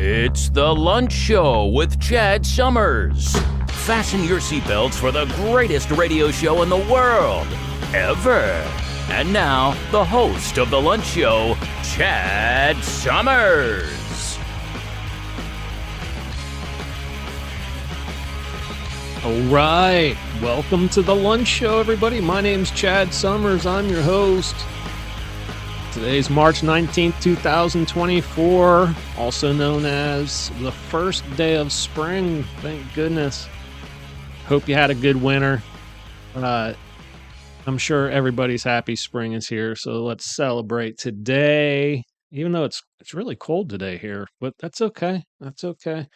It's the Lunch Show with Chad Summers. Fasten your seatbelts for the greatest radio show in the world, ever. And now, the host of the Lunch Show, Chad Summers. All right, welcome to the Lunch Show, everybody. My name's Chad Summers. I'm your host. Today's March 19th, 2024, also known as the first day of spring. Thank goodness. Hope you had a good winter. I'm sure everybody's happy spring is here, so let's celebrate today. Even though it's really cold today here, but that's okay. That's okay.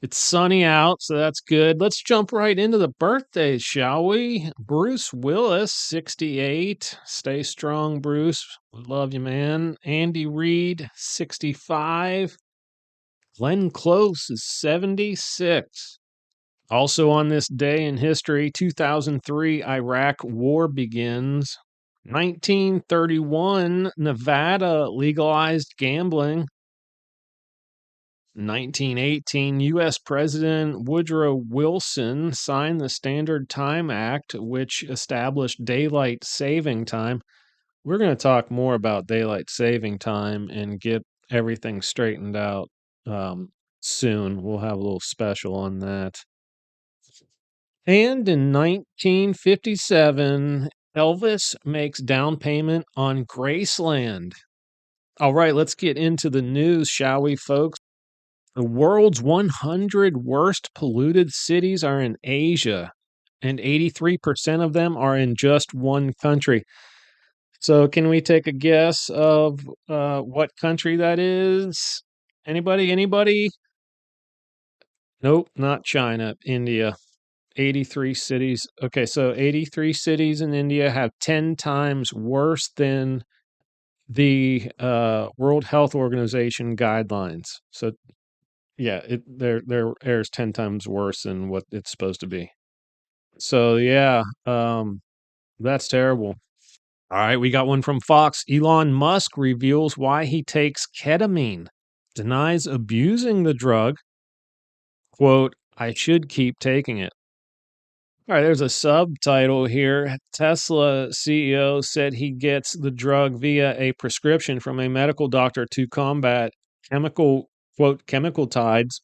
It's sunny out, so that's good. Let's jump right into the birthdays, shall we? Bruce Willis, 68. Stay strong, Bruce. Love you, man. Andy Reid, 65. Glenn Close is 76. Also on this day in history, 2003, Iraq War begins. 1931, Nevada legalized gambling. 1918, U.S. President Woodrow Wilson signed the Standard Time Act, which established daylight saving time. We're going to talk more about daylight saving time and get everything straightened out soon. We'll have a little special on that. And in 1957, Elvis makes down payment on Graceland. All right, let's get into the news, shall we, folks? The world's 100 worst polluted cities are in Asia, and 83% of them are in just one country. So, can we take a guess of what country that is? Anybody? Nope, not China, India. 83 cities. Okay, so 83 cities in India have 10 times worse than the World Health Organization guidelines. So, yeah, their air is 10 times worse than what it's supposed to be. So yeah, that's terrible. All right, we got one from Fox. Elon Musk reveals why he takes ketamine, denies abusing the drug. Quote, I should keep taking it. All right, there's a subtitle here. Tesla CEO said he gets the drug via a prescription from a medical doctor to combat chemical tides.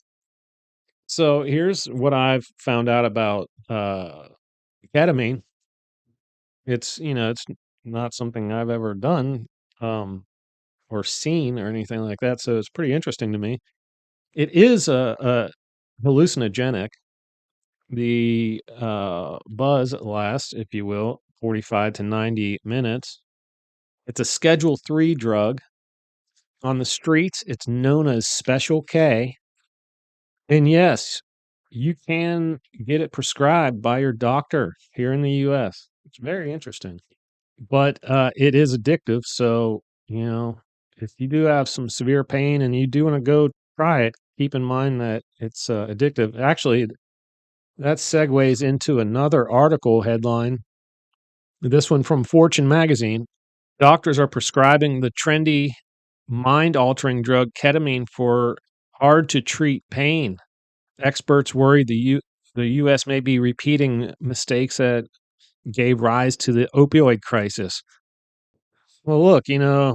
So here's what I've found out about ketamine. It's it's not something I've ever done or seen or anything like that. So it's pretty interesting to me. It is a hallucinogenic. The buzz lasts, if you will, 45 to 90 minutes. It's a Schedule 3 drug. On the streets, it's known as Special K. And yes, you can get it prescribed by your doctor here in the US. It's very interesting. But it is addictive. So, if you do have some severe pain and you do want to go try it, keep in mind that it's addictive. Actually, that segues into another article headline. This one from Fortune magazine. Doctors are prescribing the trendy mind-altering drug ketamine for hard to treat pain. Experts worry the U.S. may be repeating mistakes that gave rise to the opioid crisis. Well, look, a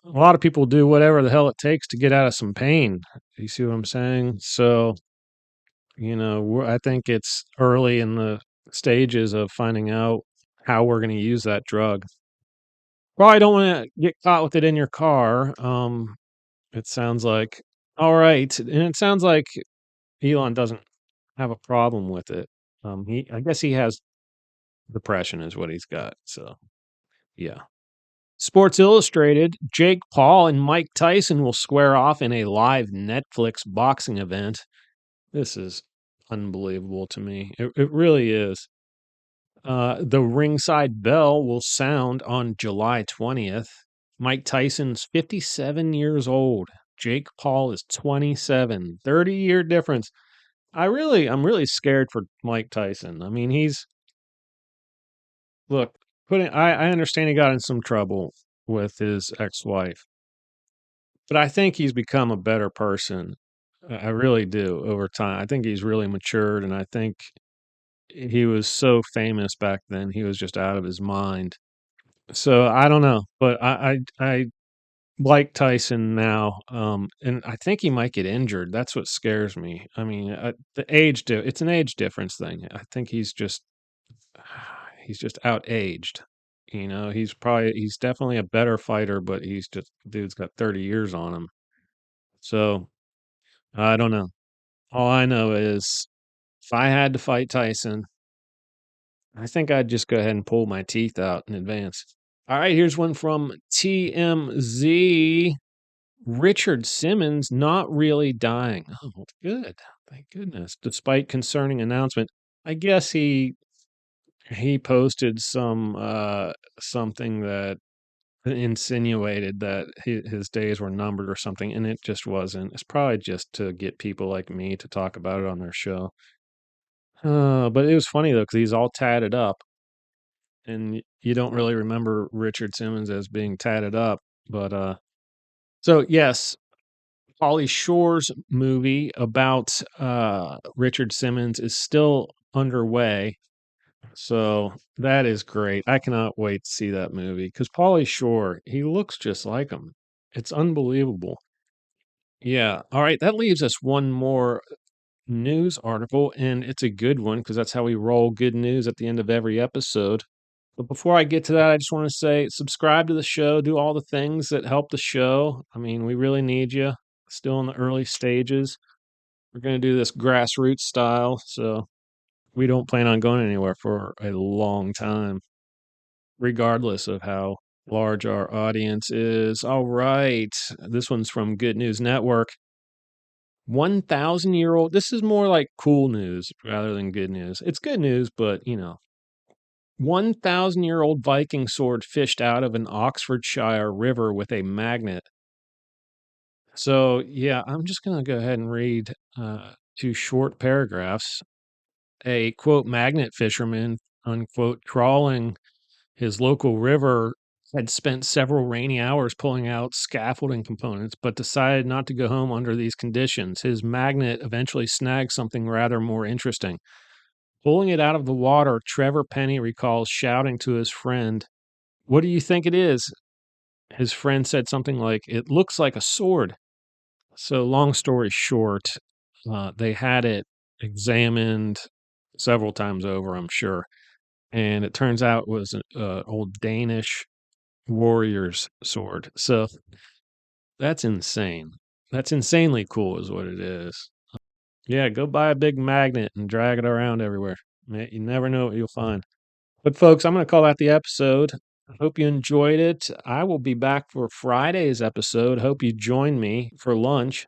lot of people do whatever the hell it takes to get out of some pain. You see what I'm saying? So, I think it's early in the stages of finding out how we're going to use that drug. Probably don't want to get caught with it in your car. It sounds like all right, and it sounds like Elon doesn't have a problem with it. I guess he has depression is what he's got. So, yeah. Sports Illustrated, Jake Paul and Mike Tyson will square off in a live Netflix boxing event. This is unbelievable to me. It really is. The ringside bell will sound on July 20th. Mike Tyson's 57 years old. Jake Paul is 27. 30-year difference. I'm really scared for Mike Tyson. I mean, look, I understand he got in some trouble with his ex-wife. But I think he's become a better person. I really do over time. I think he's really matured, and I think he was so famous back then. He was just out of his mind. So I don't know, but I like Tyson now, and I think he might get injured. That's what scares me. I mean, it's an age difference thing. I think he's just outaged. He's definitely a better fighter, but dude's got 30 years on him. So I don't know. All I know is if I had to fight Tyson, I think I'd just go ahead and pull my teeth out in advance. All right, here's one from TMZ. Richard Simmons not really dying. Oh, good. Thank goodness. Despite concerning announcement, I guess he posted something that insinuated that his days were numbered or something, and it just wasn't. It's probably just to get people like me to talk about it on their show. But it was funny though, because he's all tatted up, and you don't really remember Richard Simmons as being tatted up. But so yes, Pauly Shore's movie about Richard Simmons is still underway. So that is great. I cannot wait to see that movie because Pauly Shore, he looks just like him. It's unbelievable. Yeah. All right. That leaves us one more news article, and it's a good one because that's how we roll good news at the end of every episode. But before I get to that, I just want to say subscribe to the show, do all the things that help the show. I mean, we really need you. Still in the early stages. We're going to do this grassroots style, so we don't plan on going anywhere for a long time, regardless of how large our audience is. All right. This one's from Good News Network. 1,000-year-old. This is more like cool news rather than good news. It's good news, but 1,000-year-old Viking sword fished out of an Oxfordshire river with a magnet. So, yeah, I'm just going to go ahead and read two short paragraphs. A quote, magnet fisherman, unquote, trawling his local river had spent several rainy hours pulling out scaffolding components, but decided not to go home under these conditions. His magnet eventually snagged something rather more interesting. Pulling it out of the water, Trevor Penny recalls shouting to his friend, "What do you think it is?" His friend said something like, "It looks like a sword." So, long story short, they had it examined several times over, I'm sure. And it turns out it was an old Danish warrior's sword. So that's insane. That's insanely cool, is what it is. Yeah, go buy a big magnet and drag it around everywhere. You never know what you'll find. But, folks, I'm going to call that the episode. I hope you enjoyed it. I will be back for Friday's episode. Hope you join me for lunch.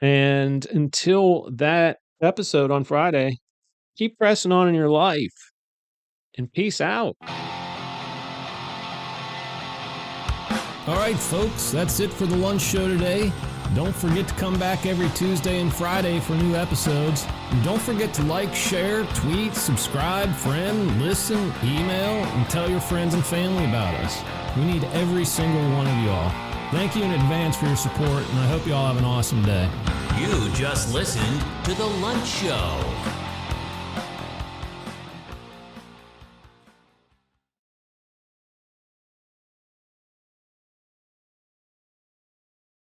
And until that episode on Friday, keep pressing on in your life and peace out. All right, folks, that's it for the lunch show today. Don't forget to come back every Tuesday and Friday for new episodes. And don't forget to like, share, tweet, subscribe, friend, listen, email, and tell your friends and family about us. We need every single one of y'all. Thank you in advance for your support, and I hope you all have an awesome day. You just listened to The Lunch Show.